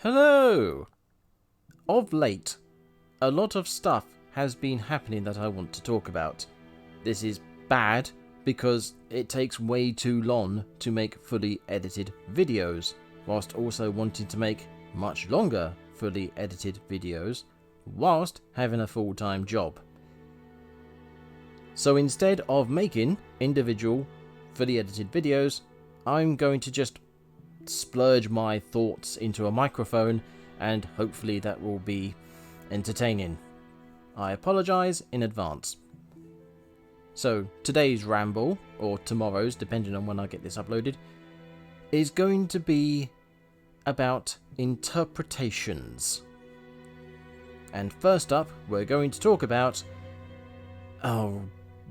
Hello! Of late, a lot of stuff has been happening that I want to talk about. This is bad because it takes way too long to make fully edited videos, whilst also wanting to make much longer fully edited videos, whilst having a full-time job. So instead of making individual fully edited videos, I'm going to just splurge my thoughts into a microphone, and hopefully that will be entertaining. I apologise in advance. So today's ramble, or tomorrow's depending on when I get this uploaded, is going to be about interpretations. And first up, we're going to talk about... oh,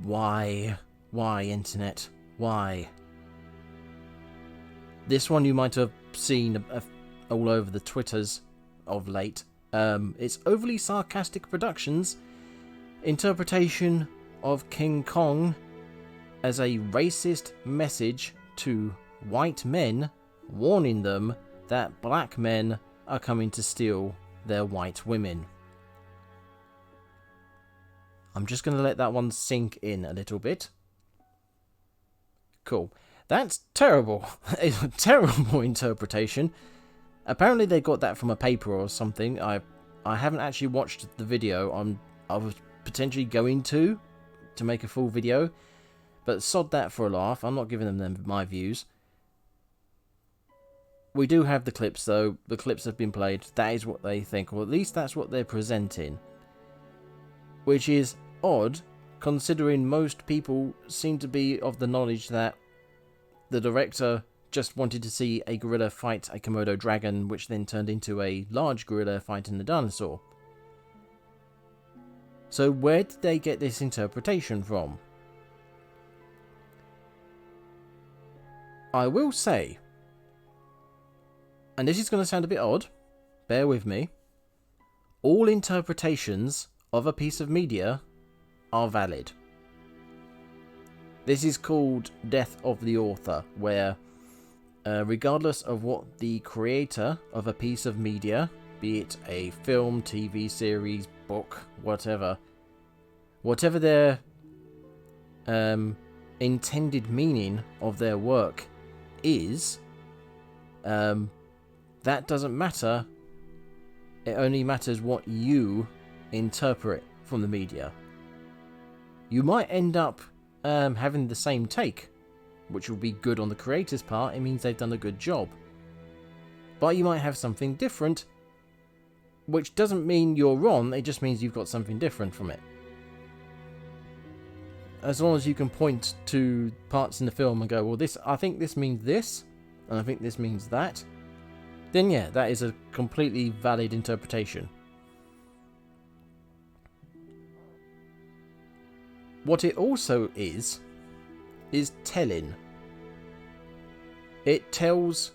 why? Why, internet? Why? This one you might have seen all over the Twitters of late. It's Overly Sarcastic Production's interpretation of King Kong as a racist message to white men, warning them that black men are coming to steal their white women. I'm just going to let that one sink in a little bit. Cool. That's terrible. It's a terrible interpretation. Apparently they got that from a paper or something. I haven't actually watched the video. I was potentially going to make a full video, but sod that for a laugh. I'm not giving them my views. We do have the clips though. The clips have been played. That is what they think, or at least that's what they're presenting. Which is odd, considering most people seem to be of the knowledge that the director just wanted to see a gorilla fight a Komodo dragon, which then turned into a large gorilla fighting the dinosaur. So where did they get this interpretation from? I will say, and this is going to sound a bit odd, bear with me, all interpretations of a piece of media are valid. This is called Death of the Author, where regardless of what the creator of a piece of media, be it a film, TV series, book, whatever their intended meaning of their work is, that doesn't matter. It only matters what you interpret from the media. You might end up having the same take, which will be good on the creator's part. It means they've done a good job. But you might have something different, which doesn't mean you're wrong, it just means you've got something different from it. As long as you can point to parts in the film and go, well, I think this means this, and I think this means that, then yeah, that is a completely valid interpretation. What it also is telling. It tells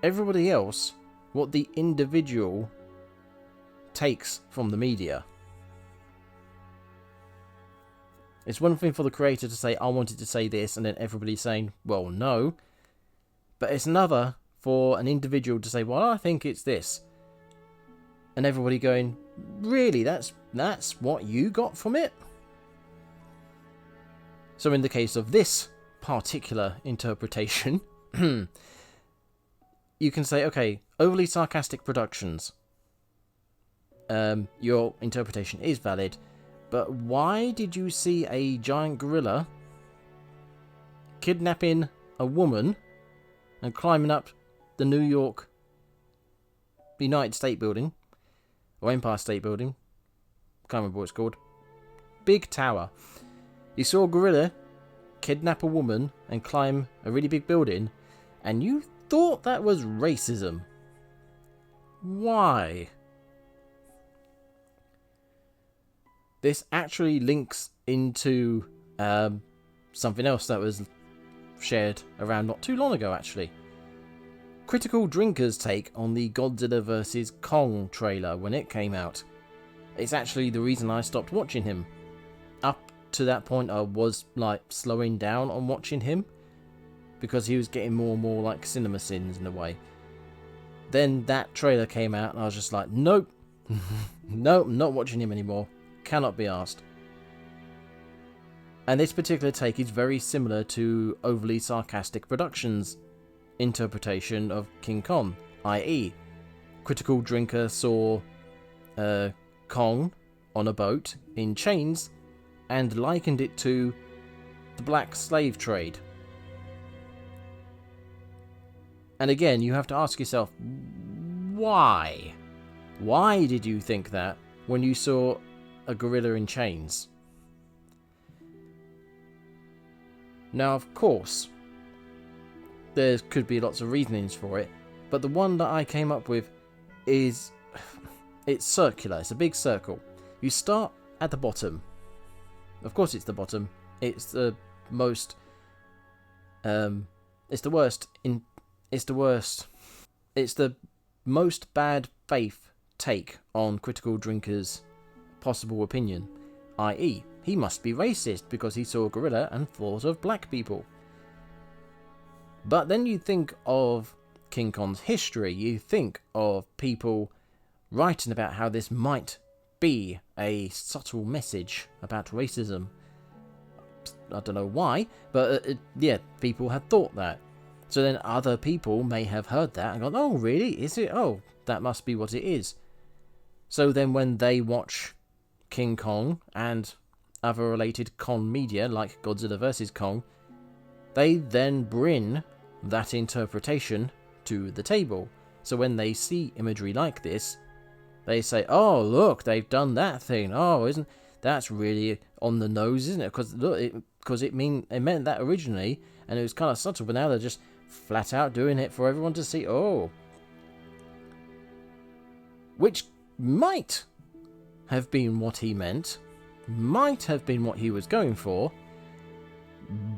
everybody else what the individual takes from the media. It's one thing for the creator to say, I wanted to say this, and then everybody's saying, well, no. But it's another for an individual to say, well, I think it's this. And everybody going, really? That's what you got from it? So in the case of this particular interpretation, you can say, okay, Overly Sarcastic Productions, your interpretation is valid, but why did you see a giant gorilla kidnapping a woman and climbing up the New York United States building, or Empire State Building, can't remember what it's called, big tower. You saw a gorilla kidnap a woman and climb a really big building, and you thought that was racism. Why? This actually links into something else that was shared around not too long ago, actually. Critical Drinker's take on the Godzilla vs. Kong trailer when it came out. It's actually the reason I stopped watching him. Up to that point I was like slowing down on watching him because he was getting more and more like cinema sins in a way. then that trailer came out, and I was just like, nope, nope, not watching him anymore. Cannot be asked. And this particular take is very similar to overly sarcastic productions' interpretation of King Kong, i.e., Critical Drinker saw Kong on a boat in chains and likened it to the black slave trade. And again, you have to ask yourself, why? Why did you think that when you saw a gorilla in chains? Now, of course, there could be lots of reasonings for it, but the one that I came up with is, it's circular. It's a big circle. You start at the bottom. Of course it's the bottom. It's the most, it's the worst it's the most bad faith take on Critical Drinker's possible opinion, i.e., he must be racist because he saw a gorilla and thought of black people. But then you think of King Kong's history, you think of people writing about how this might be a subtle message about racism. I don't know why, but yeah, people had thought that. So then other people may have heard that and gone, oh really, is it? Oh, that must be what it is. So then when they watch King Kong and other related Kong media like Godzilla vs. Kong, they then bring that interpretation to the table. So when they see imagery like this, they say, oh look, they've done that thing. Oh, isn't that's really on the nose, isn't it? Because look, it meant that originally, and it was kind of subtle, but now they're just flat out doing it for everyone to see. Oh, which might have been what he meant, might have been what he was going for,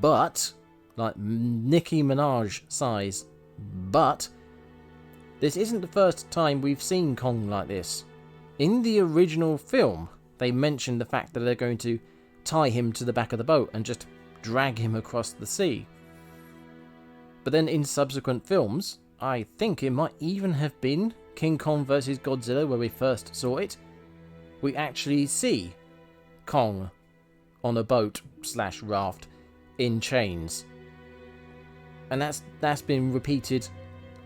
but like Nicki Minaj size. But this isn't the first time we've seen Kong like this. In the original film, they mentioned the fact that they're going to tie him to the back of the boat and just drag him across the sea. But then in subsequent films, I think it might even have been King Kong vs. Godzilla where we first saw it, we actually see Kong on a boat / raft in chains. And that's been repeated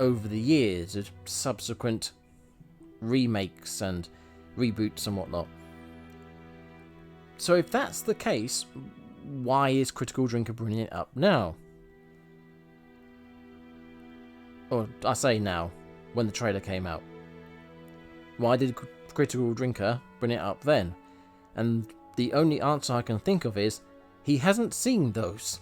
over the years of subsequent remakes and reboots and whatnot. So if that's the case, why is Critical Drinker bringing it up now? Or I say now, when the trailer came out. Why did Critical Drinker bring it up then? And the only answer I can think of is, he hasn't seen those.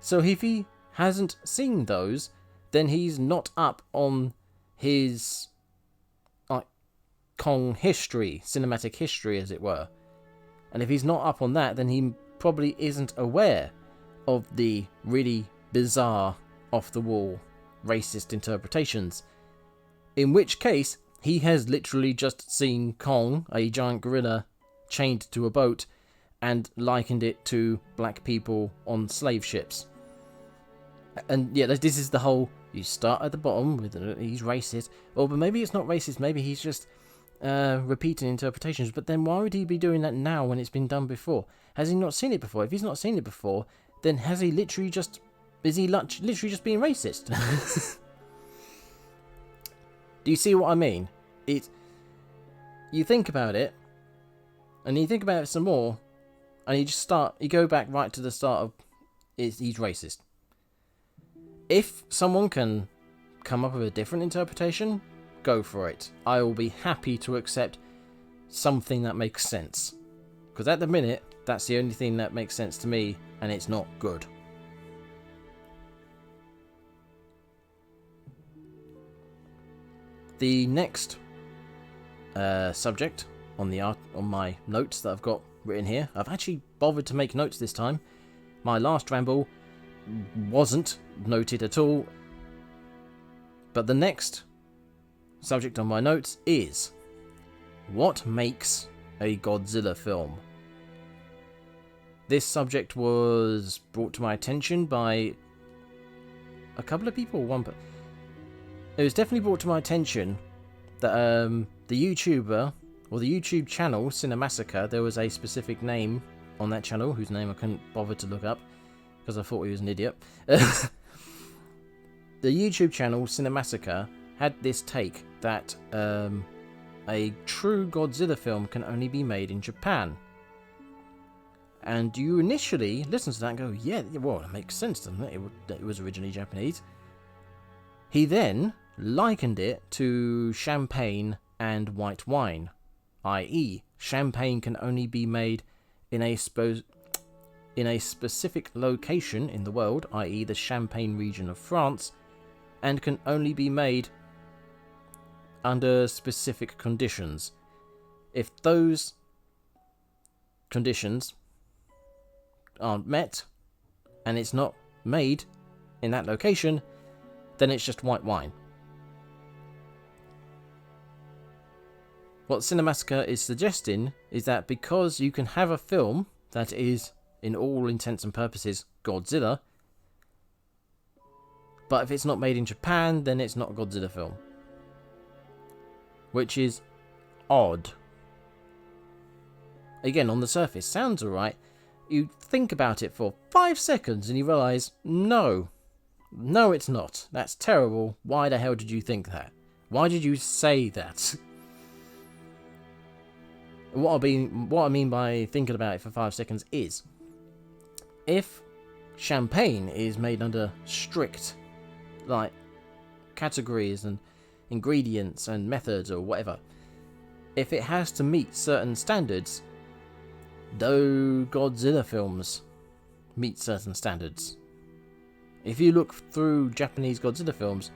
So if he hasn't seen those, then he's not up on his Kong history, cinematic history as it were. And if he's not up on that, then he probably isn't aware of the really bizarre, off-the-wall, racist interpretations. In which case, he has literally just seen Kong, a giant gorilla, chained to a boat, and likened it to black people on slave ships. And yeah, this is the whole, you start at the bottom with he's racist, or but maybe it's not racist, maybe he's just repeating interpretations. But then why would he be doing that now when it's been done before? Has he not seen it before? If he's not seen it before, then has he literally just, is he literally just being racist? Do you see what I mean? You think about it, and you think about it some more, and you go back right to the start of, he's racist. If someone can come up with a different interpretation, go for it. I will be happy to accept something that makes sense. Because at the minute, that's the only thing that makes sense to me, and it's not good. The next subject on my notes that I've got written here, I've actually bothered to make notes this time. My last ramble wasn't noted at all, but the next subject on my notes is, what makes a Godzilla film? This subject was brought to my attention by a couple of people. it was definitely brought to my attention that the YouTuber, or the YouTube channel, Cinemassacre, there was a specific name on that channel, whose name I couldn't bother to look up, because I thought he was an idiot. The YouTube channel, Cinemassacre, had this take that a true Godzilla film can only be made in Japan. And you initially listen to that and go, yeah, well, it makes sense, doesn't it? It was originally Japanese. He then likened it to champagne and white wine, i.e. champagne can only be made in a specific location in the world, i.e. the Champagne region of France, and can only be made under specific conditions. If those conditions aren't met, and it's not made in that location, then it's just white wine. What Cinemassacre is suggesting is that because you can have a film that is, in all intents and purposes, Godzilla, but if it's not made in Japan, then it's not a Godzilla film. Which is odd. Again, on the surface, sounds alright. You think about it for 5 seconds and you realise, no, it's not. That's terrible. Why the hell did you think that? Why did you say that? What I mean by thinking about it for 5 seconds is, if champagne is made under strict, like, categories and ingredients and methods or whatever, if it has to meet certain standards, though Godzilla films meet certain standards. If you look through Japanese Godzilla films,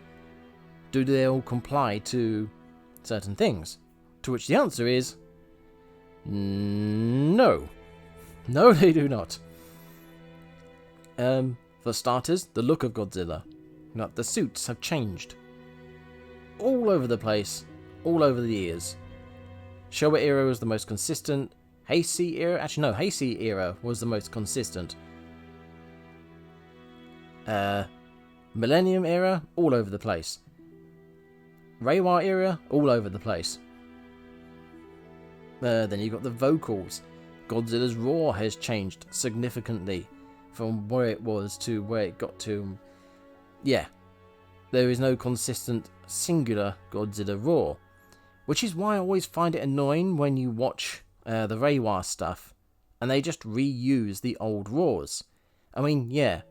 do they all comply to certain things? To which the answer is no. No, they do not. For starters, the look of Godzilla. The suits have changed all over the place, all over the years. Showa era was the most consistent. Heisei era, actually no, Heisei era was the most consistent. Millennium era, all over the place. Reiwa era, all over the place. Then you've got the vocals. Godzilla's roar has changed significantly from where it was to where it got to. Yeah, there is no consistent singular Godzilla roar, which is why I always find it annoying when you watch the Reiwa stuff and they just reuse the old roars. I mean, yeah,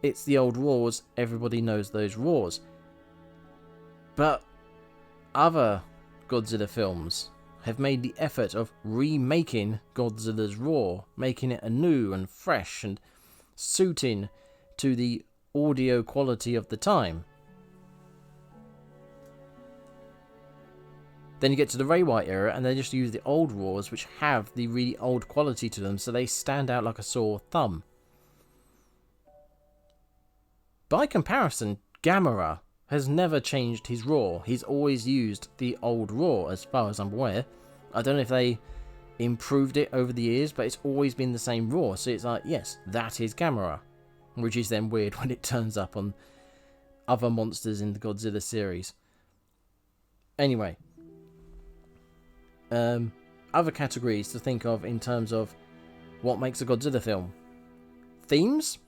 it's the old roars, everybody knows those roars, but other Godzilla films have made the effort of remaking Godzilla's roar, making it anew and fresh and suiting to the audio quality of the time. Then you get to the Reiwa era and they just use the old roars, which have the really old quality to them, so they stand out like a sore thumb. By comparison, Gamera has never changed his roar. He's always used the old roar, as far as I'm aware. I don't know if they improved it over the years, but it's always been the same roar. So it's like, yes, that is Gamera. Which is then weird when it turns up on other monsters in the Godzilla series. Anyway. Other categories to think of in terms of what makes a Godzilla film. Themes?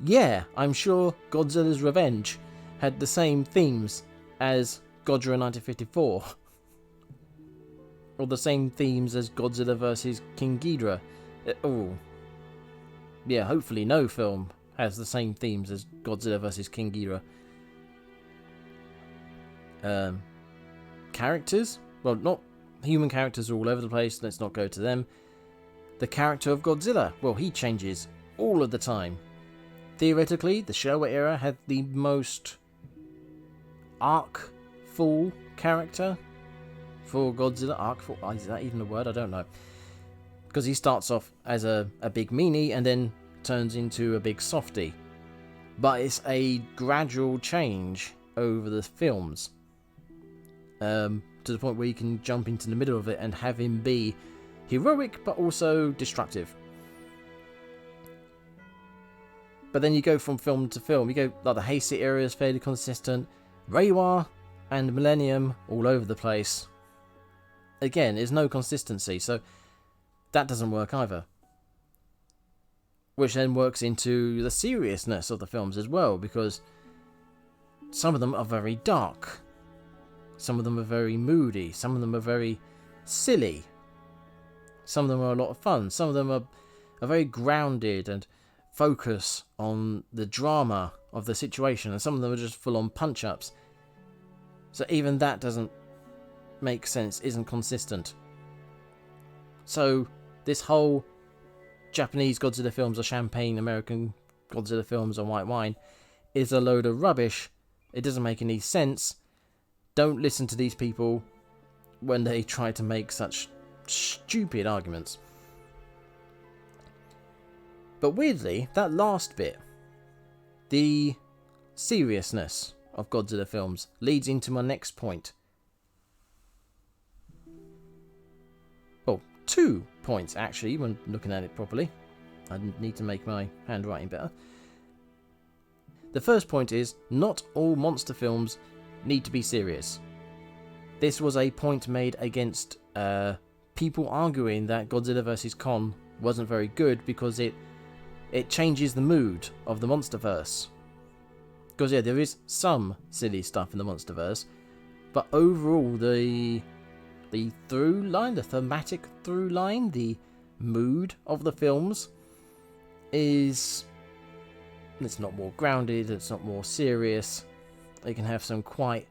Yeah, I'm sure Godzilla's Revenge had the same themes as Godzilla 1954. Or the same themes as Godzilla vs. King Ghidorah. Yeah, hopefully no film has the same themes as Godzilla vs. King Ghidorah. Characters? Well, not human characters are all over the place, let's not go to them. The character of Godzilla, well, he changes all of the time. Theoretically, the Showa era had the most arc-full character for Godzilla. Arc-full? Is that even a word? I don't know. Because he starts off as a big meanie and then turns into a big softie. But it's a gradual change over the films. To the point where you can jump into the middle of it and have him be heroic but also destructive. But then you go from film to film. You go, like, the Heisei era is fairly consistent. Reiwa and Millennium all over the place. Again, there's no consistency, so that doesn't work either. Which then works into the seriousness of the films as well, because some of them are very dark. Some of them are very moody. Some of them are very silly. Some of them are a lot of fun. Some of them are very grounded and focus on the drama of the situation, and some of them are just full-on punch-ups. So even that doesn't make sense, isn't consistent. So this whole Japanese Godzilla films are champagne, American Godzilla films are white wine is a load of rubbish. It doesn't make any sense. Don't listen to these people when they try to make such stupid arguments. But weirdly, that last bit, the seriousness of Godzilla films, leads into my next point. Well, 2 points actually, when looking at it properly. I need to make my handwriting better. The first point is, not all monster films need to be serious. This was a point made against people arguing that Godzilla vs. Kong wasn't very good because it changes the mood of the Monsterverse. Because yeah, there is some silly stuff in the Monsterverse, but overall the through line, the thematic through line, the mood of the films it's not more grounded, it's not more serious. They can have some quite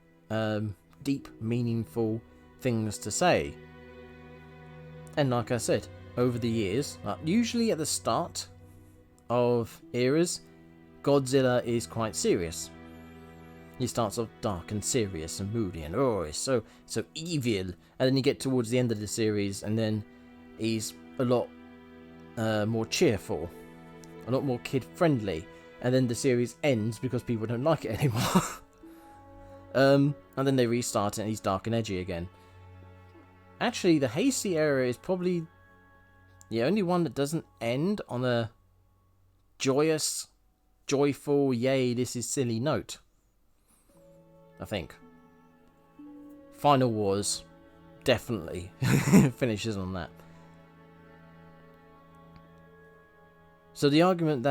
deep, meaningful things to say. And like I said, over the years, usually at the start of eras, Godzilla is quite serious. He starts off dark and serious and moody and it's so evil, and then you get towards the end of the series and then he's a lot more cheerful, a lot more kid friendly, and then the series ends because people don't like it anymore. And then they restart it and he's dark and edgy again. Actually, the Heisei era is probably the only one that doesn't end on a joyous, joyful, yay, this is silly note. I think. Final Wars definitely finishes on that. So the argument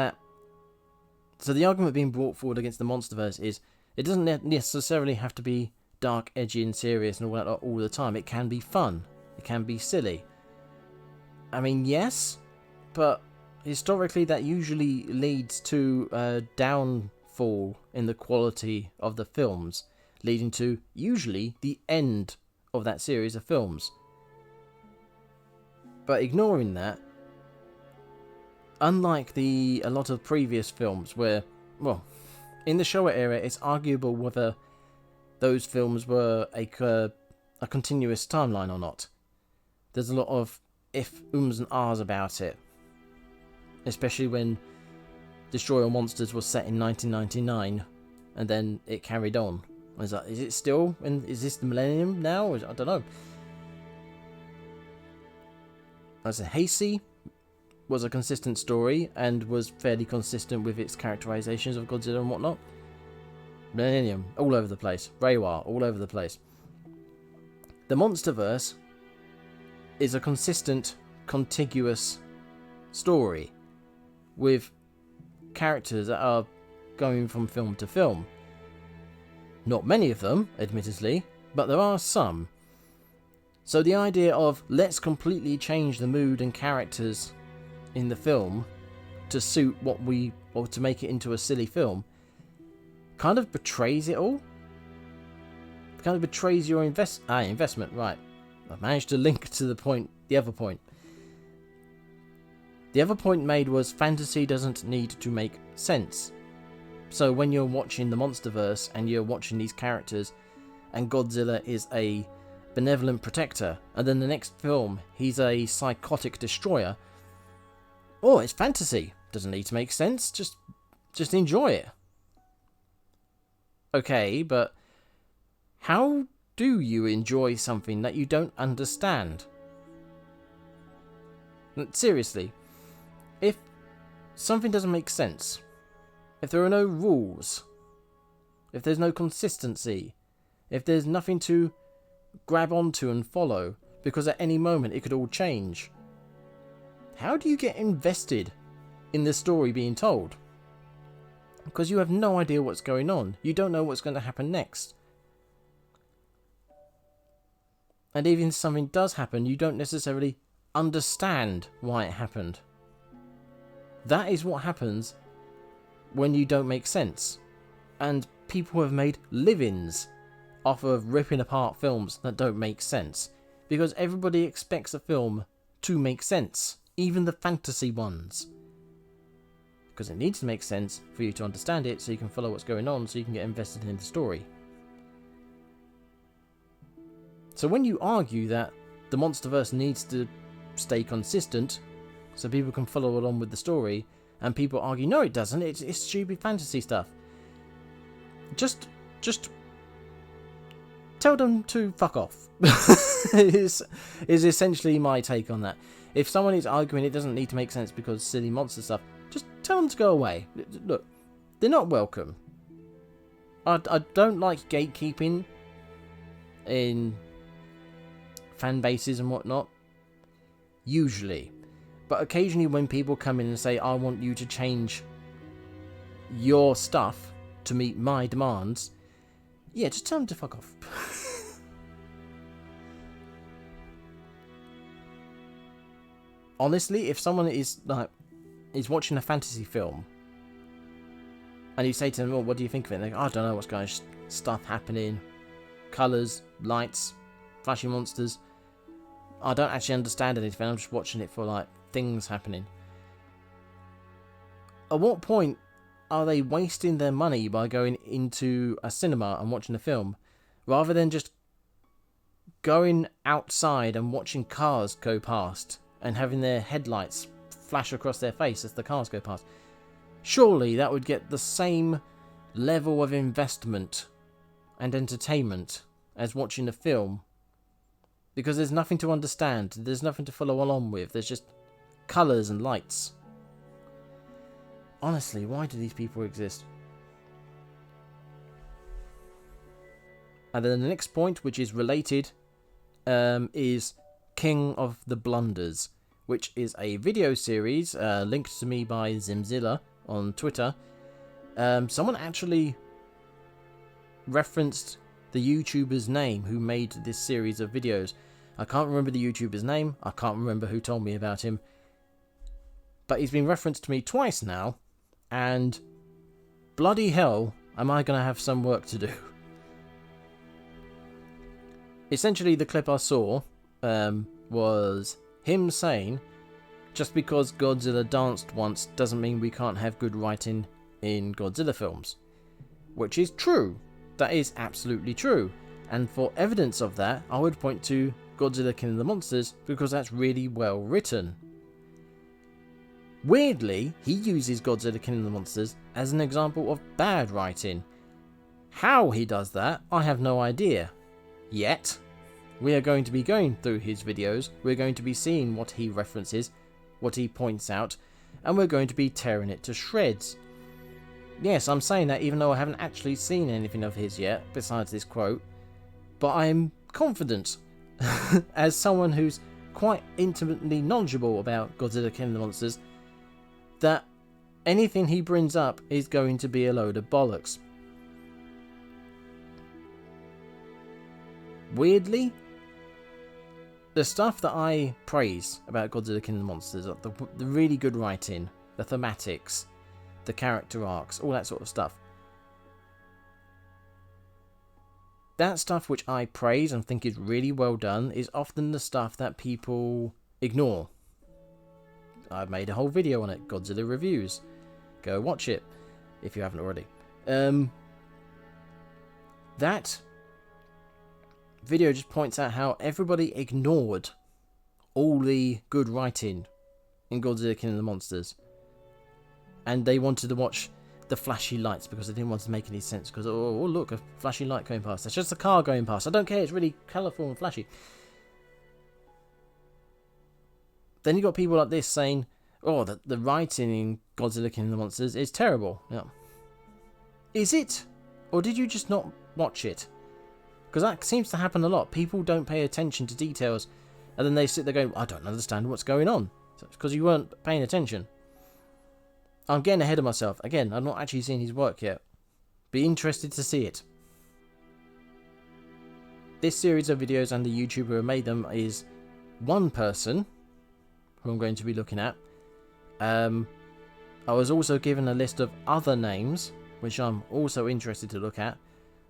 being brought forward against the Monsterverse is it doesn't necessarily have to be dark, edgy, and serious and all that all the time. It can be fun. It can be silly. I mean, yes, but historically that usually leads to a downfall in the quality of the films, leading to usually the end of that series of films. But ignoring that, unlike a lot of previous films where, well, in the Showa era, it's arguable whether those films were a continuous timeline or not. There's a lot of if, ums and ahs about it. Especially when Destroy All Monsters was set in 1999, and then it carried on. I was like, is it still? Is this the millennium now? I don't know. As I said, Heisei was a consistent story and was fairly consistent with its characterizations of Godzilla and whatnot. Millennium, all over the place. Reiwa, all over the place. The Monsterverse is a consistent, contiguous story with characters that are going from film to film. Not many of them, admittedly, but there are some. So the idea of let's completely change the mood and characters in the film to suit or to make it into a silly film kind of betrays it all. It kind of betrays your investment, right. I've managed to link to the other point. The other point made was fantasy doesn't need to make sense. So when you're watching the Monsterverse and you're watching these characters and Godzilla is a benevolent protector and then the next film he's a psychotic destroyer, it's fantasy. Doesn't need to make sense. Just enjoy it. Okay, but how do you enjoy something that you don't understand? Seriously, if something doesn't make sense, if there are no rules, if there's no consistency, if there's nothing to grab onto and follow, because at any moment it could all change, how do you get invested in the story being told? Because you have no idea what's going on. You don't know what's going to happen next. And even if something does happen, you don't necessarily understand why it happened. That is what happens when you don't make sense. And people have made livings off of ripping apart films that don't make sense. Because everybody expects a film to make sense. Even the fantasy ones. Because it needs to make sense for you to understand it, so you can follow what's going on, so you can get invested in the story. So when you argue that the Monsterverse needs to stay consistent, so people can follow along with the story, and people argue, no it doesn't, it's stupid fantasy stuff. Just tell them to fuck off. is essentially my take on that. If someone is arguing it doesn't need to make sense because silly monster stuff, just tell them to go away. Look, they're not welcome. I don't like gatekeeping in fan bases and whatnot. Usually. But occasionally when people come in and say, I want you to change your stuff to meet my demands, yeah, just tell them to fuck off. Honestly, if someone is watching a fantasy film and you say to them, well, what do you think of it? And they go, I don't know what's going on, stuff happening, colours, lights, flashy monsters. I don't actually understand anything, I'm just watching it for like things happening. At what point are they wasting their money by going into a cinema and watching a film rather than just going outside and watching cars go past and having their headlights flash across their face as the cars go past? Surely that would get the same level of investment and entertainment as watching a film. Because there's nothing to understand, there's nothing to follow along with, there's just colours and lights. Honestly, why do these people exist? And then the next point, which is related, is King of the Blunders, which is a video series linked to me by Zimzilla on Twitter. Someone actually referenced the YouTuber's name who made this series of videos. I can't remember the YouTuber's name, I can't remember who told me about him, but he's been referenced to me twice now, and bloody hell am I going to have some work to do. Essentially the clip I saw was him saying, just because Godzilla danced once doesn't mean we can't have good writing in Godzilla films. Which is true. That is absolutely true. And for evidence of that, I would point to Godzilla King of the Monsters, because that's really well written. Weirdly, he uses Godzilla King of the Monsters as an example of bad writing. How he does that, I have no idea. Yet, we are going to be going through his videos, we're going to be seeing what he references, what he points out, and we're going to be tearing it to shreds. Yes, I'm saying that even though I haven't actually seen anything of his yet, besides this quote, but I'm confident, as someone who's quite intimately knowledgeable about Godzilla King of the Monsters, that anything he brings up is going to be a load of bollocks. Weirdly, the stuff that I praise about Godzilla King of the Monsters, the really good writing, the thematics, the character arcs, all that sort of stuff, that stuff which I praise and think is really well done is often the stuff that people ignore. I've made a whole video on it, Godzilla Reviews. Go watch it, if you haven't already. That video just points out how everybody ignored all the good writing in Godzilla King of the Monsters. And they wanted to watch the flashy lights because they didn't want to make any sense. Because, oh look, a flashy light going past. That's just a car going past. I don't care, it's really colourful and flashy. Then you got people like this saying, oh, the writing in Godzilla King of the Monsters is terrible. Yeah. Is it? Or did you just not watch it? Because that seems to happen a lot. People don't pay attention to details, and then they sit there going, I don't understand what's going on. So it's because you weren't paying attention. I'm getting ahead of myself. Again, I've not actually seen his work yet. Be interested to see it. This series of videos and the YouTuber who made them is one person who I'm going to be looking at. I was also given a list of other names, which I'm also interested to look at.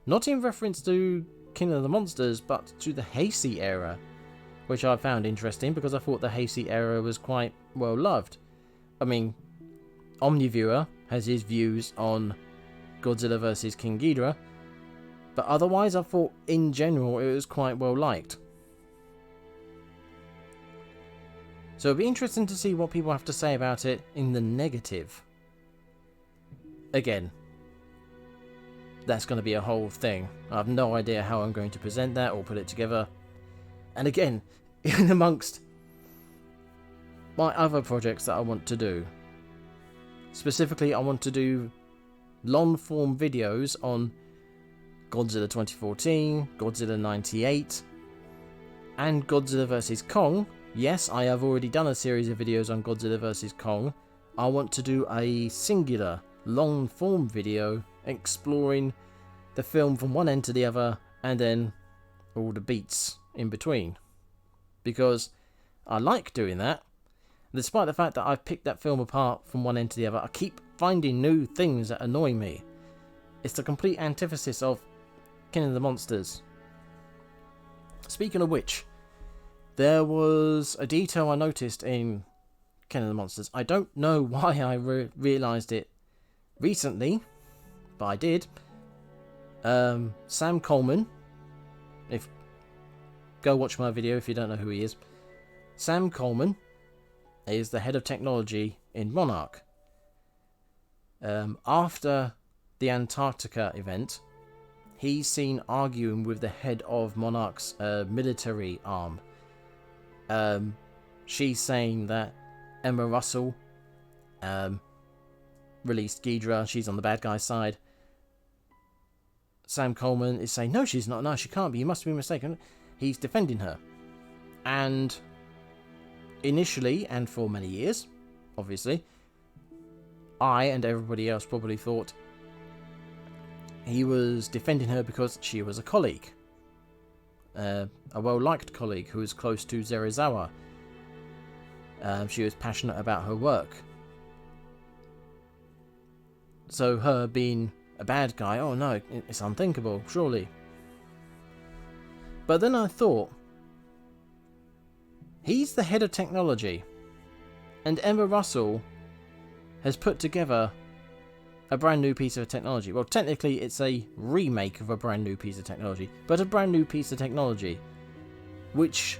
Not in reference to King of the Monsters, but to the Heisei era, which I found interesting because I thought the Heisei era was quite well loved. I mean, Omniviewer has his views on Godzilla vs. King Ghidorah, but otherwise I thought in general it was quite well liked. So it'll be interesting to see what people have to say about it in the negative. Again, that's going to be a whole thing. I have no idea how I'm going to present that or put it together. And again, in amongst my other projects that I want to do, specifically I want to do long form videos on Godzilla 2014, Godzilla 98, and Godzilla vs. Kong. Yes, I have already done a series of videos on Godzilla vs. Kong. I want to do a singular long form video exploring the film from one end to the other and then all the beats in between. Because I like doing that. Despite the fact that I've picked that film apart from one end to the other, I keep finding new things that annoy me. It's the complete antithesis of King of the Monsters. Speaking of which, there was a detail I noticed in King of the Monsters. I don't know why I realised it recently, but I did. Sam Coleman, go watch my video if you don't know who he is. Sam Coleman is the head of technology in Monarch. After the Antarctica event, he's seen arguing with the head of Monarch's military arm. She's saying that Emma Russell released Ghidorah, she's on the bad guy's side. Sam Coleman is saying, no, she's not, no, she can't be, you must be mistaken. He's defending her. And initially, and for many years, obviously, I and everybody else probably thought he was defending her because she was a colleague. A well-liked colleague who was close to Serizawa. She was passionate about her work. So her being a bad guy, oh no, it's unthinkable, surely. But then I thought, he's the head of technology, and Emma Russell has put together a brand new piece of technology. Well, technically it's a remake of a brand new piece of technology, but a brand new piece of technology which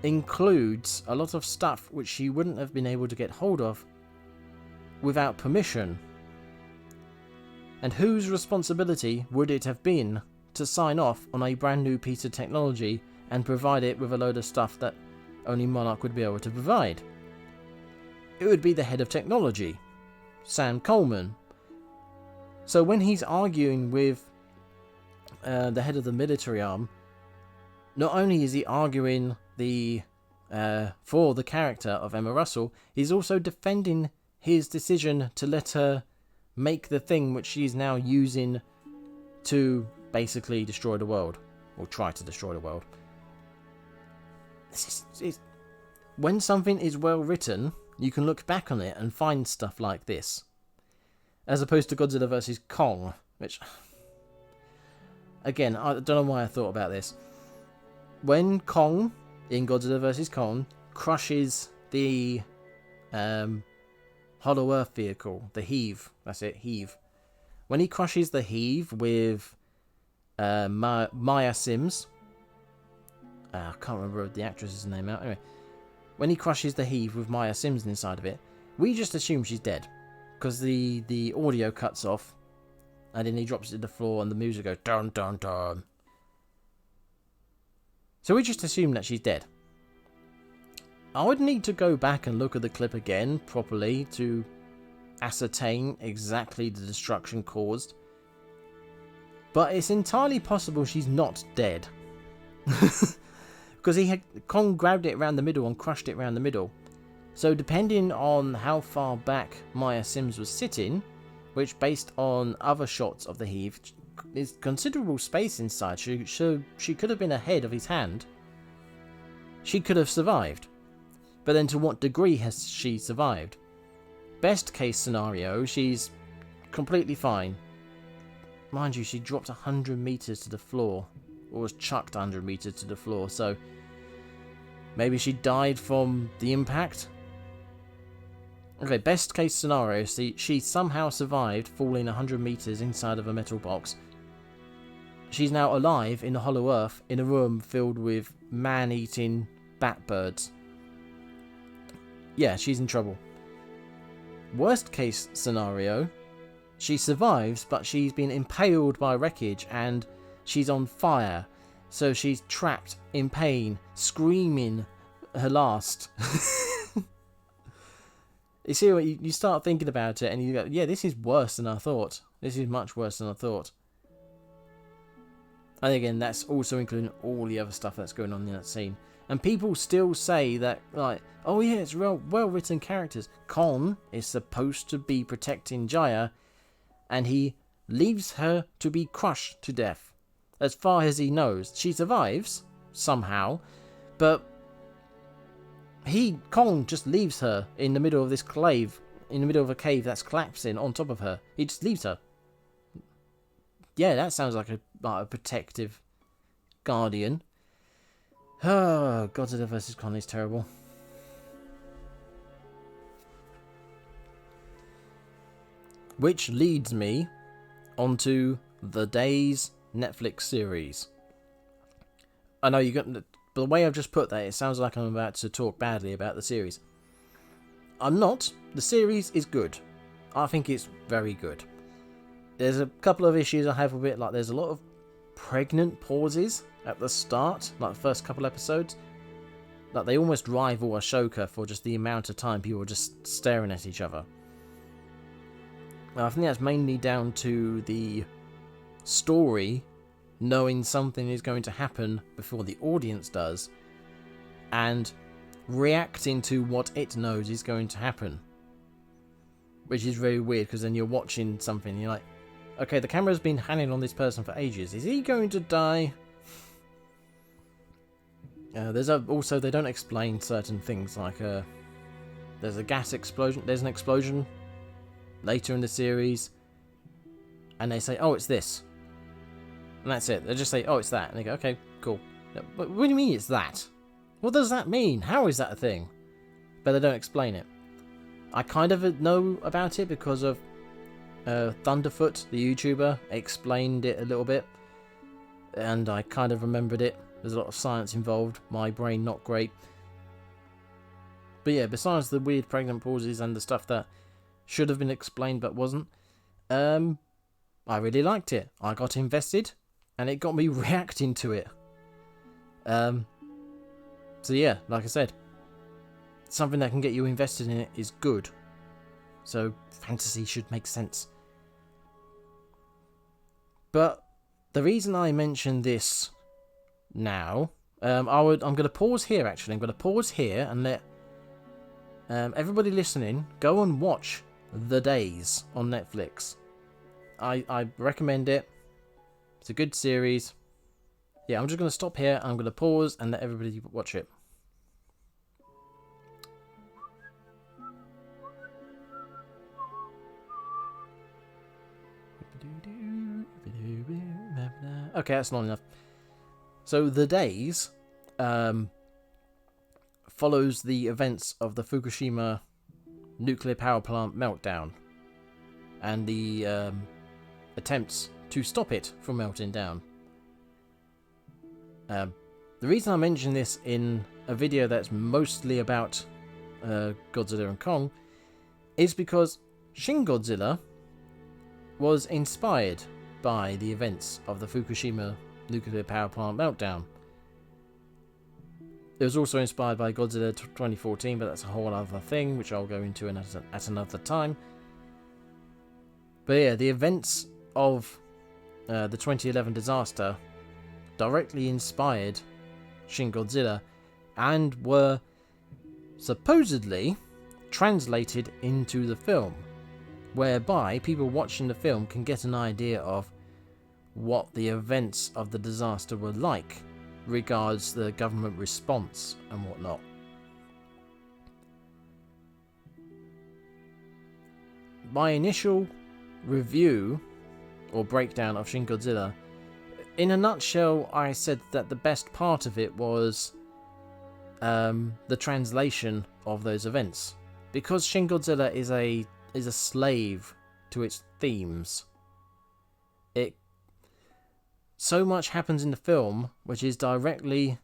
includes a lot of stuff which she wouldn't have been able to get hold of without permission. And whose responsibility would it have been to sign off on a brand new piece of technology and provide it with a load of stuff that only Monarch would be able to provide? It would be the head of technology, Sam Coleman. So when he's arguing with the head of the military arm, not only is he arguing for the character of Emma Russell, he's also defending his decision to let her make the thing which she's now using to basically destroy the world, or try to destroy the world. When something is well written, you can look back on it and find stuff like this. As opposed to Godzilla vs. Kong, which, again, I don't know why I thought about this. When Kong, in Godzilla vs. Kong, crushes the Hollow Earth vehicle, the Heave, that's it, Heave. When he crushes the Heave with Maya Sims, I can't remember the actress's name now, anyway. When he crushes the Heave with Maya Sims inside of it, we just assume she's dead. Because the audio cuts off, and then he drops it to the floor, and the music goes dun dun dun. So we just assume that she's dead. I would need to go back and look at the clip again properly to ascertain exactly the destruction caused. But it's entirely possible she's not dead. Because Kong grabbed it around the middle and crushed it around the middle. So depending on how far back Maya Sims was sitting, which based on other shots of the heave, is considerable space inside, she could have been ahead of his hand. She could have survived. But then to what degree has she survived? Best case scenario, she's completely fine. Mind you, she dropped 100 meters to the floor, or was chucked 100 meters to the floor, so maybe she died from the impact? Okay, best case scenario, she somehow survived falling 100 meters inside of a metal box. She's now alive in the Hollow Earth in a room filled with man-eating bat birds. Yeah, she's in trouble. Worst case scenario, she survives, but she's been impaled by wreckage and she's on fire. So she's trapped in pain, screaming her last. You see, you start thinking about it and you go, yeah, this is worse than I thought. This is much worse than I thought. And again, that's also including all the other stuff that's going on in that scene. And people still say that, like, oh yeah, it's well-written characters. Kong is supposed to be protecting Jaya, and he leaves her to be crushed to death. As far as he knows, she survives, somehow, but Kong just leaves her in the middle of this cave, in the middle of a cave that's collapsing on top of her. He just leaves her. Yeah, that sounds like a protective guardian. Oh, Godzilla vs. Kong is terrible. Which leads me onto The Days Netflix series. I know you got the way I've just put that, it sounds like I'm about to talk badly about the series. I'm not. The series is good. I think it's very good. There's a couple of issues I have with it, like there's a lot of pregnant pauses at the start, like the first couple episodes. Like they almost rival Ashoka for just the amount of time people are just staring at each other. I think that's mainly down to the story knowing something is going to happen before the audience does, and reacting to what it knows is going to happen. Which is very weird, because then you're watching something and you're like, okay, the camera's been hanging on this person for ages. Is he going to die? Also, they don't explain certain things, like there's a gas explosion. There's an explosion later in the series, and they say, oh, it's this. And that's it. They just say, oh, it's that. And they go, okay, cool. But what do you mean it's that? What does that mean? How is that a thing? But they don't explain it. I kind of know about it because of Thunderfoot, the YouTuber, explained it a little bit. And I kind of remembered it. There's a lot of science involved. My brain not great. But yeah, besides the weird pregnant pauses and the stuff that should have been explained but wasn't, I really liked it. I got invested, and it got me reacting to it. So yeah, like I said, something that can get you invested in it is good. So fantasy should make sense. But the reason I mention this now, I'm going to pause here. Actually, I'm going to pause here and let everybody listening go and watch The Days on Netflix. I recommend it. It's a good series. Yeah, I'm just going to stop here. I'm going to pause and let everybody watch it. Okay, that's not enough. So The Days follows the events of the Fukushima nuclear power plant meltdown and the attempts to stop it from melting down. The reason I mention this in a video that's mostly about Godzilla and Kong is because Shin Godzilla was inspired by the events of the Fukushima nuclear power plant meltdown. It was also inspired by Godzilla 2014, but that's a whole other thing, which I'll go into at another time. But yeah, the events of the 2011 disaster directly inspired Shin Godzilla and were supposedly translated into the film, whereby people watching the film can get an idea of what the events of the disaster were like, regards the government response and whatnot. My initial review or breakdown of Shin Godzilla, in a nutshell, I said that the best part of it was the translation of those events, because Shin Godzilla is a slave to its themes. So much happens in the film which is directly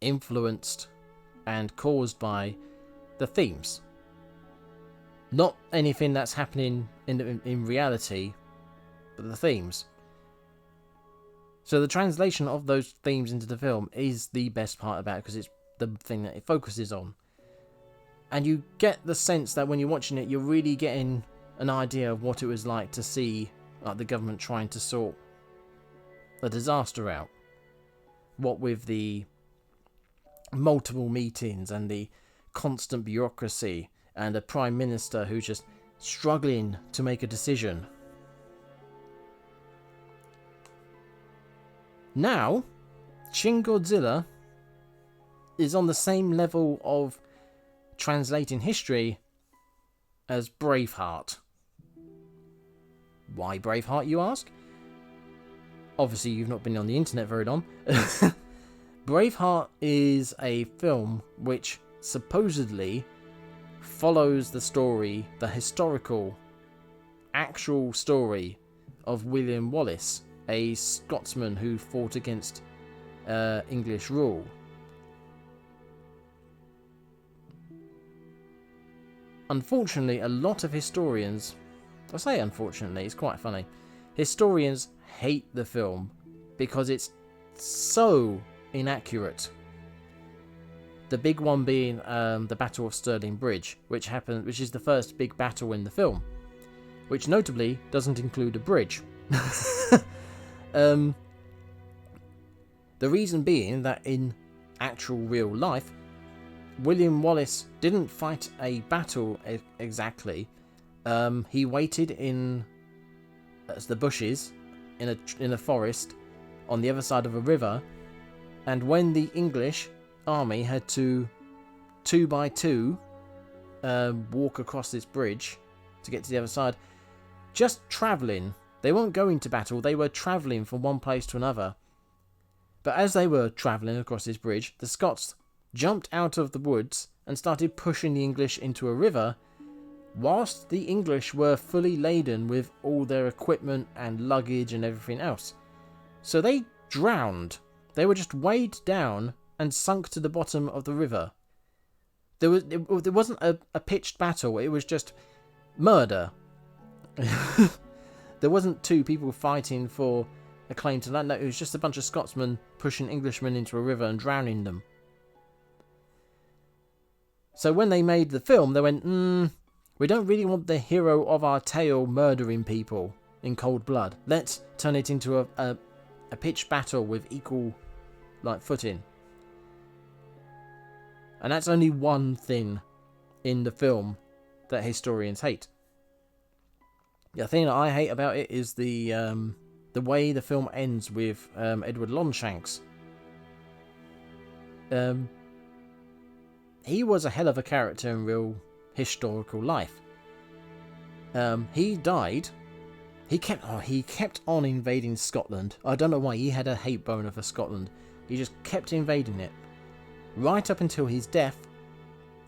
influenced and caused by the themes. Not anything that's happening in reality, but the themes. So the translation of those themes into the film is the best part about it, because it's the thing that it focuses on. And you get the sense that when you're watching it, you're really getting an idea of what it was like to see the government trying to sort the disaster out. What with the multiple meetings and the constant bureaucracy and a prime minister who's just struggling to make a decision. Now, Shin Godzilla is on the same level of translating history as Braveheart. Why Braveheart, you ask? Obviously, you've not been on the internet very long. Braveheart is a film which supposedly follows the story, the historical, actual story of William Wallace, a Scotsman who fought against English rule. Unfortunately, a lot of historians, I say unfortunately, it's quite funny, historians hate the film because it's so inaccurate. The big one being the Battle of Stirling Bridge, which is the first big battle in the film, which notably doesn't include a bridge. The reason being that in actual real life, William Wallace didn't fight a battle exactly. He waited in the bushes in a forest on the other side of a river, and when the English army had to 2 by 2 walk across this bridge to get to the other side, just travelling, they weren't going to battle, they were travelling from one place to another. But as they were travelling across this bridge, the Scots jumped out of the woods and started pushing the English into a river, whilst the English were fully laden with all their equipment and luggage and everything else. So they drowned. They were just weighed down and sunk to the bottom of the river. There wasn't a pitched battle, it was just murder. There wasn't two people fighting for a claim to land. No, it was just a bunch of Scotsmen pushing Englishmen into a river and drowning them. So when they made the film, they went, we don't really want the hero of our tale murdering people in cold blood. Let's turn it into a pitched battle with equal footing. And that's only one thing in the film that historians hate. The thing that I hate about it is the way the film ends with Edward Longshanks. He was a hell of a character in real historical life. He died. He kept on invading Scotland. I don't know why. He had a hate boner for Scotland. He just kept invading it, right up until his death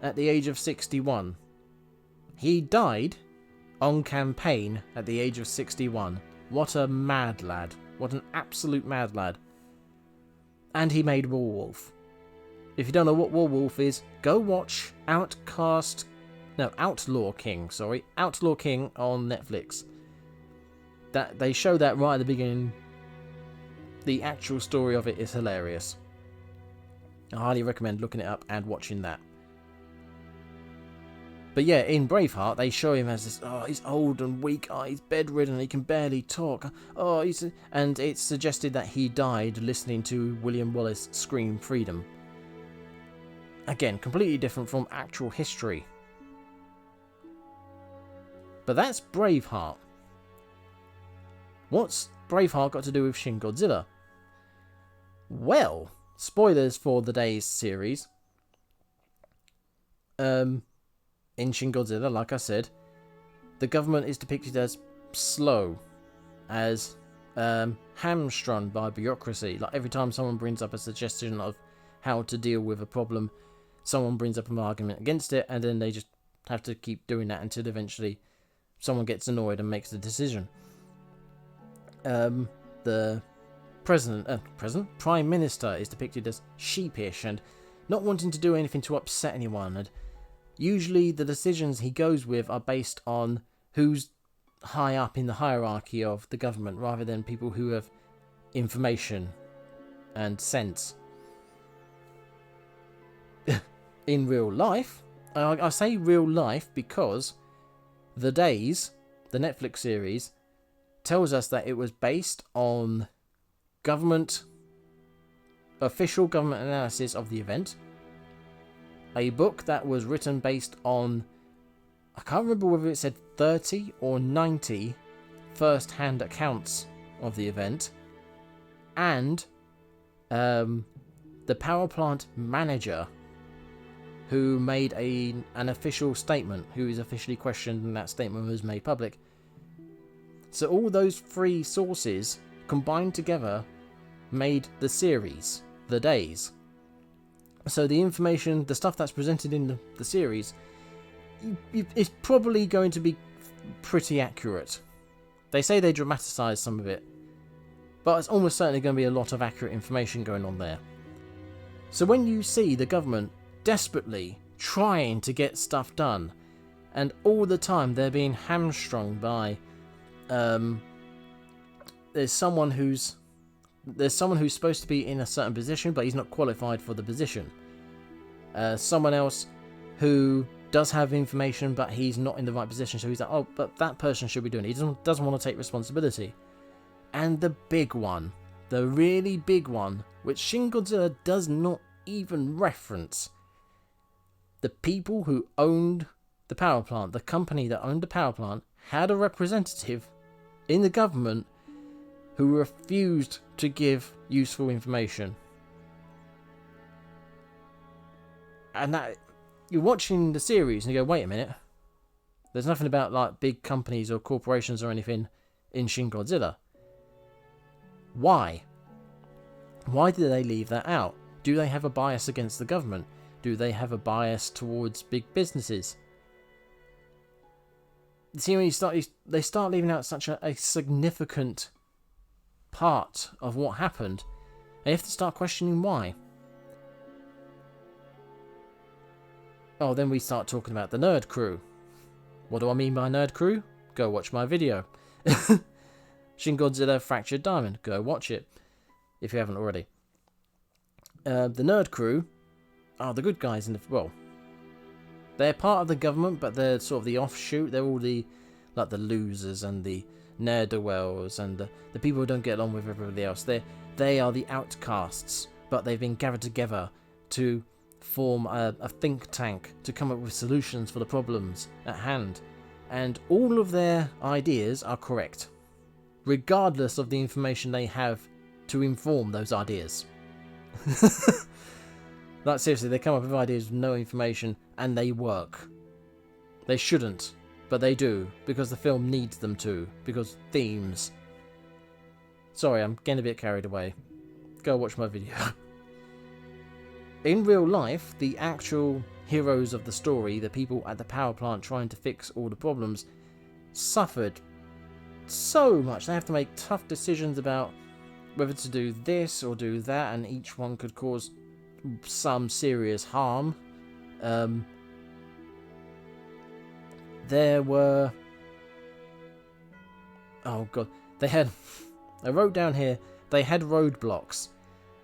at the age of 61. He died on campaign at the age of 61. What a mad lad. What an absolute mad lad. And he made Warwolf. If you don't know what Warwolf is, go watch Outlaw King on Netflix. That they show that right at the beginning. The actual story of it is hilarious. I highly recommend looking it up and watching that. But yeah, in Braveheart, they show him as this, oh, he's old and weak, oh, he's bedridden, he can barely talk, oh, and it's suggested that he died listening to William Wallace scream freedom. Again, completely different from actual history. But that's Braveheart. What's Braveheart got to do with Shin Godzilla? Well, spoilers for the Days series. In Shin Godzilla, like I said, the government is depicted as slow, as hamstrung by bureaucracy. Like every time someone brings up a suggestion of how to deal with a problem, someone brings up an argument against it, and then they just have to keep doing that until eventually someone gets annoyed and makes the decision. The Prime Minister is depicted as sheepish and not wanting to do anything to upset anyone, and usually the decisions he goes with are based on who's high up in the hierarchy of the government rather than people who have information and sense. In real life, I say real life because The Days, the Netflix series, tells us that it was based on official government analysis of the event, a book that was written based on, I can't remember whether it said 30 or 90 first-hand accounts of the event, and the power plant manager who made an official statement, who is officially questioned, and that statement was made public. So all those three sources combined together made the series, The Days. So the information, the stuff that's presented in the series, is probably going to be pretty accurate. They say they dramatise some of it, but it's almost certainly going to be a lot of accurate information going on there. So when you see the government desperately trying to get stuff done, and all the time they're being hamstrung by there's someone who's supposed to be in a certain position but he's not qualified for the position, someone else who does have information but he's not in the right position, so he's like, oh, but that person should be doing it. He doesn't want to take responsibility. And the big one, the really big one, which Shin Godzilla does not even reference, the people who owned the power plant, the company that owned the power plant, had a representative in the government who refused to give useful information. And that, you're watching the series and you go, wait a minute, there's nothing about like big companies or corporations or anything in Shin Godzilla. Why? Why did they leave that out? Do they have a bias against the government? Do they have a bias towards big businesses? See, when they start leaving out such a significant part of what happened, and you have to start questioning why. Oh, then we start talking about the nerd crew. What do I mean by nerd crew? Go watch my video. Shin Godzilla Fractured Diamond. Go watch it if you haven't already. The nerd crew are the good guys in the... Well, they're part of the government, but they're sort of the offshoot. They're all the losers and the ne'er-do-wells and the people who don't get along with everybody else. They are the outcasts, but they've been gathered together to form a think tank to come up with solutions for the problems at hand. And all of their ideas are correct, regardless of the information they have to inform those ideas. Like, seriously, they come up with ideas with no information, and they work. They shouldn't, but they do, because the film needs them to, because themes. Sorry, I'm getting a bit carried away. Go watch my video. In real life, the actual heroes of the story, the people at the power plant trying to fix all the problems, suffered so much. They have to make tough decisions about whether to do this or do that, and each one could cause some serious harm. There were... Oh god. They had... I wrote down here, they had roadblocks.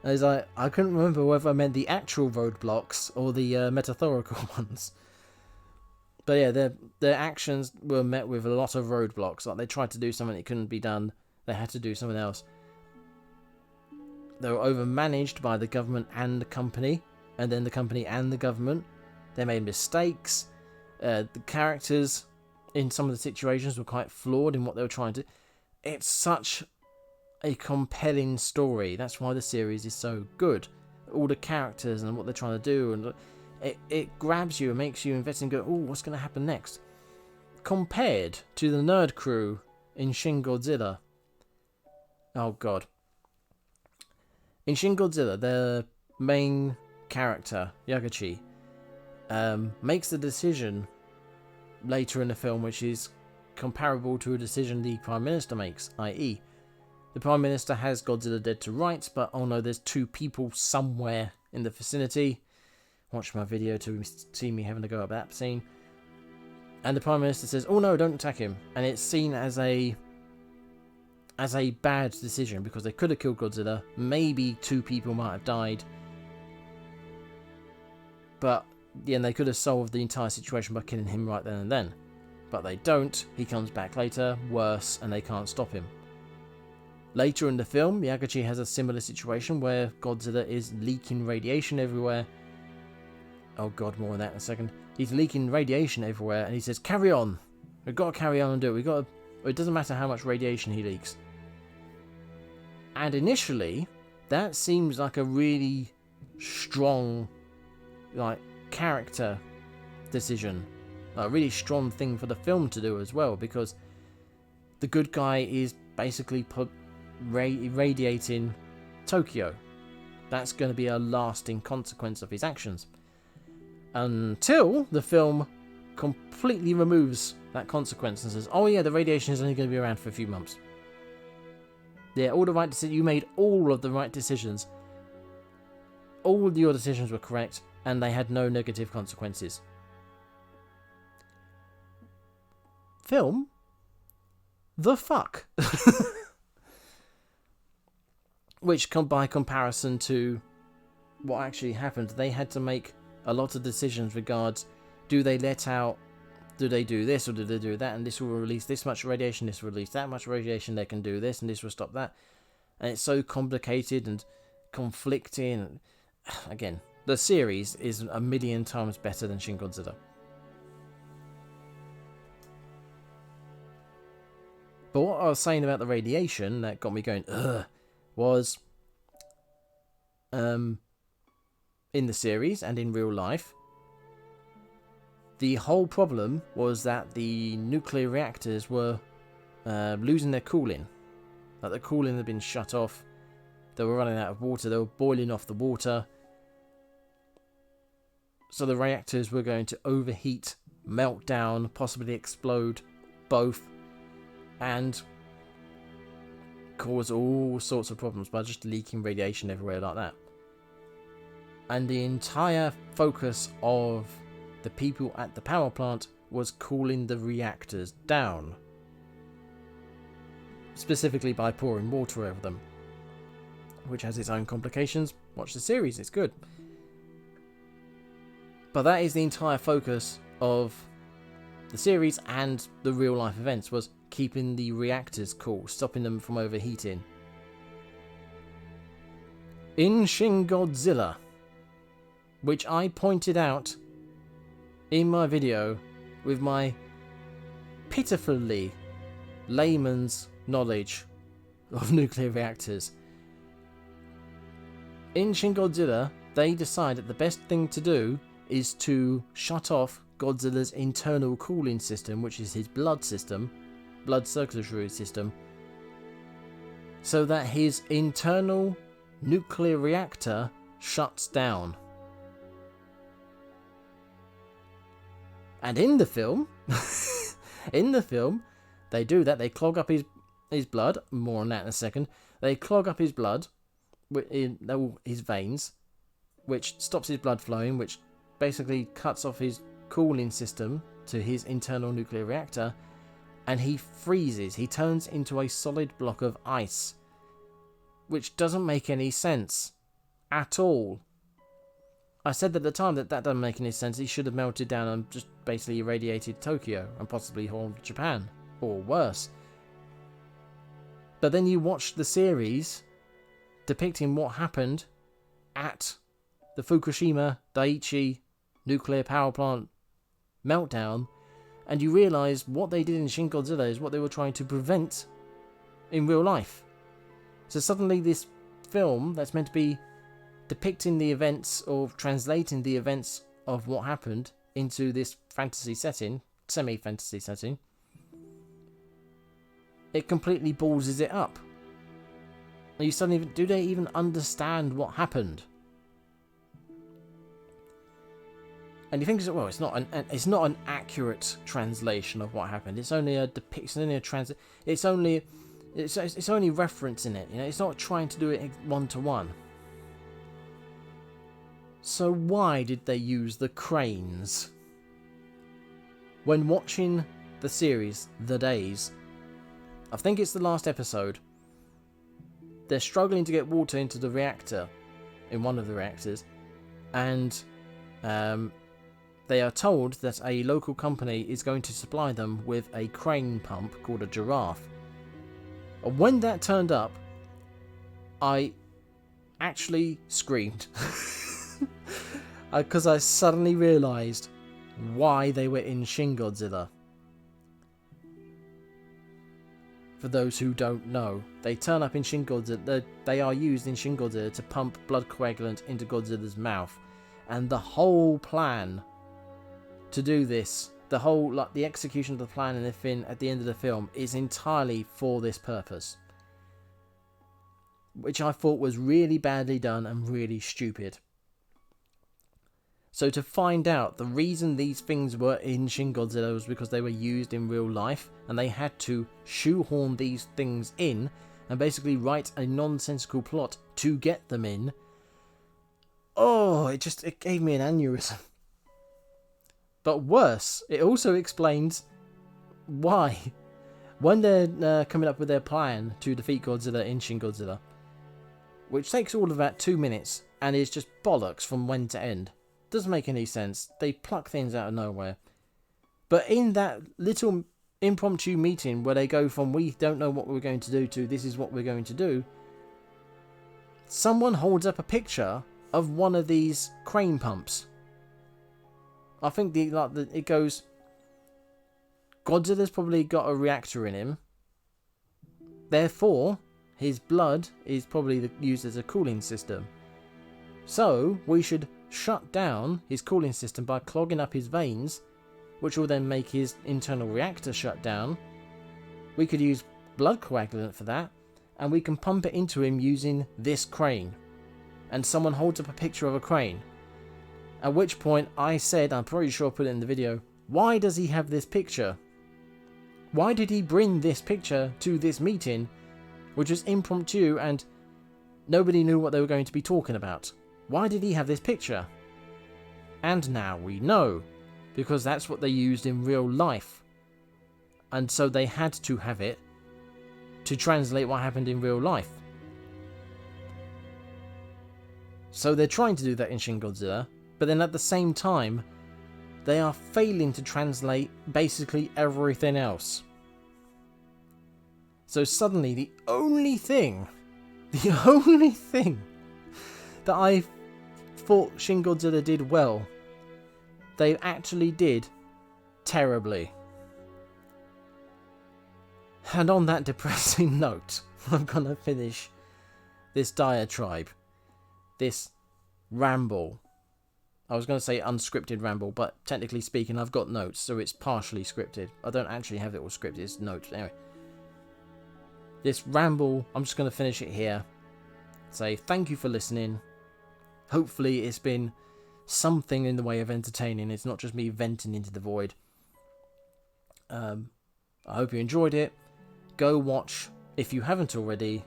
And I couldn't remember whether I meant the actual roadblocks or the metaphorical ones. But yeah, their actions were met with a lot of roadblocks. Like, they tried to do something that couldn't be done. They had to do something else. They were overmanaged by the government and the company. And then the company and the government. They made mistakes. The characters in some of the situations were quite flawed in what they were trying to do. It's such a compelling story. That's why the series is so good. All the characters and what they're trying to do, and it grabs you and makes you invest and go, oh, what's going to happen next? Compared to the nerd crew in Shin Godzilla. Oh god. In Shin Godzilla, the main character, Yagachi, makes the decision later in the film which is comparable to a decision the Prime Minister makes, i.e. the Prime Minister has Godzilla dead to rights, but oh no, there's 2 people somewhere in the vicinity. Watch my video to see me having to go up that scene. And the Prime Minister says, oh no, don't attack him. And it's seen as a bad decision because they could have killed Godzilla. Maybe 2 people might have died. But yeah, they could have solved the entire situation by killing him right then and then. But they don't. He comes back later, worse, and they can't stop him. Later in the film, Yagachi has a similar situation where Godzilla is leaking radiation everywhere. Oh god, more on that in a second. He's leaking radiation everywhere, and he says, carry on. We've got to carry on and do it. It doesn't matter how much radiation he leaks. And initially, that seems like a really strong, character decision. A really strong thing for the film to do as well, because the good guy is basically irradiating Tokyo. That's going to be a lasting consequence of his actions. Until the film completely removes that consequence and says, oh yeah, the radiation is only going to be around for a few months. Yeah, all the right decisions. You made all of the right decisions. All of your decisions were correct, and they had no negative consequences. Film? The fuck? Which, by comparison to what actually happened, they had to make a lot of decisions regards, do they let out, do they do this or do they do that, and this will release this much radiation, this will release that much radiation, they can do this and this will stop that. And it's so complicated and conflicting. Again, the series is a million times better than Shin Godzilla. But what I was saying about the radiation that got me going, was in the series and in real life, the whole problem was that the nuclear reactors were losing their cooling. Like, the cooling had been shut off. They were running out of water. They were boiling off the water. So the reactors were going to overheat, melt down, possibly explode both, and cause all sorts of problems by just leaking radiation everywhere like that. And the entire focus of the people at the power plant was cooling the reactors down. Specifically by pouring water over them. Which has its own complications. Watch the series, it's good. But that is the entire focus of the series and the real life events, was keeping the reactors cool, stopping them from overheating. In Shin Godzilla, which I pointed out in my video with my pitifully layman's knowledge of nuclear reactors. In Shin Godzilla, they decide that the best thing to do is to shut off Godzilla's internal cooling system, which is his blood circulatory system, so that his internal nuclear reactor shuts down. And in the film, they do that. They clog up his blood. More on that in a second. They clog up his blood, in his veins, which stops his blood flowing, which basically cuts off his cooling system to his internal nuclear reactor, and he freezes. He turns into a solid block of ice, which doesn't make any sense at all. I said at the time that doesn't make any sense. He should have melted down and just basically irradiated Tokyo and possibly whole Japan, or worse. But then you watch the series depicting what happened at the Fukushima Daiichi nuclear power plant meltdown, and you realise what they did in Shin Godzilla is what they were trying to prevent in real life. So suddenly this film that's meant to be depicting the events or translating the events of what happened into this fantasy setting, semi-fantasy setting, it completely ballses it up. And you suddenly, do they even understand what happened? And you think, well, it's not an accurate translation of what happened. It's only a depiction, it's only referencing it. You know, it's not trying to do it one to one. So why did they use the cranes? When watching the series, The Days, I think it's the last episode, they're struggling to get water into the reactor, in one of the reactors, and they are told that a local company is going to supply them with a crane pump called a giraffe. And when that turned up, I actually screamed. Because I suddenly realised why they were in Shin Godzilla. For those who don't know, they turn up in Shin Godzilla. They are used in Shin Godzilla to pump blood coagulant into Godzilla's mouth. And the whole plan to do this, the execution of the plan and everything at the end of the film is entirely for this purpose. Which I thought was really badly done and really stupid. So to find out the reason these things were in Shin Godzilla was because they were used in real life, and they had to shoehorn these things in and basically write a nonsensical plot to get them in. Oh, it gave me an aneurysm. But worse, it also explains why. When they're coming up with their plan to defeat Godzilla in Shin Godzilla, which takes all of about 2 minutes and is just bollocks from end to end. Doesn't make any sense. They pluck things out of nowhere. But in that little impromptu meeting where they go from we don't know what we're going to do to this is what we're going to do, someone holds up a picture of one of these crane pumps. I think it goes, Godzilla's probably got a reactor in him. Therefore, his blood is probably used as a cooling system. So, we should shut down his cooling system by clogging up his veins, which will then make his internal reactor shut down. We could use blood coagulant for that, and we can pump it into him using this crane. And someone holds up a picture of a crane. At which point I said, I'm pretty sure I put it in the video, why does he have this picture? Why did he bring this picture to this meeting, which was impromptu and nobody knew what they were going to be talking about? Why did he have this picture? And now we know, because that's what they used in real life. And so they had to have it to translate what happened in real life. So they're trying to do that in Shin Godzilla, but then at the same time, they are failing to translate basically everything else. So suddenly the only thing that I thought Shin Godzilla did well, they actually did terribly. And on that depressing note, I'm gonna finish this diatribe, this ramble. I was going to say unscripted ramble, but technically speaking, I've got notes, so it's partially scripted. I don't actually have it all scripted, it's notes. Anyway, this ramble, I'm just going to finish it here. Say thank you for listening. Hopefully it's been something in the way of entertaining. It's not just me venting into the void. I hope you enjoyed it. Go watch, if you haven't already,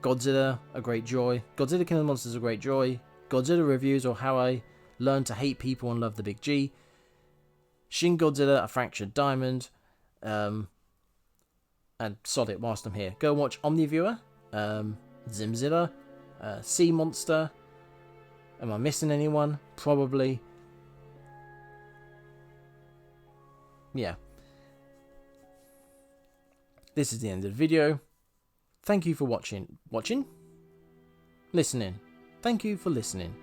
Godzilla, A Great Joy. Godzilla King of the Monsters, A Great Joy. Godzilla Reviews, or How I Learned to Hate People and Love the Big G. Shin Godzilla, A Fractured Diamond. And sod it whilst I'm here. Go watch Omniviewer, Zimzilla, Sea Monster, Am I missing anyone? Probably. Yeah. This is the end of the video. Thank you for watching. Listening. Thank you for listening.